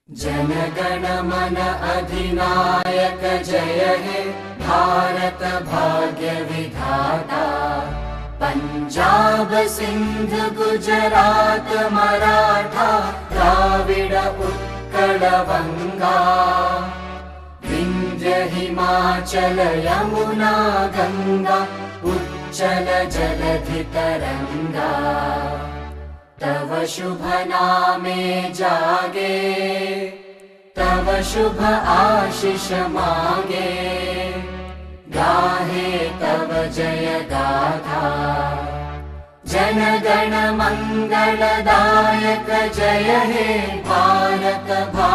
जन गण मन अधिनायक जय हे भारत भाग्य विधाता। पंजाब सिंध गुजरात मराठा द्राविड उत्कल बंगा। विंध्य हिमाचल यमुना गंगा उच्चल जलधि तरंगा। तव शुभ नामे जागे तव शुभ आशीष मागे। गाहे तव जय गाथा जन गण मंगलदायक जय हे भारत भाग्य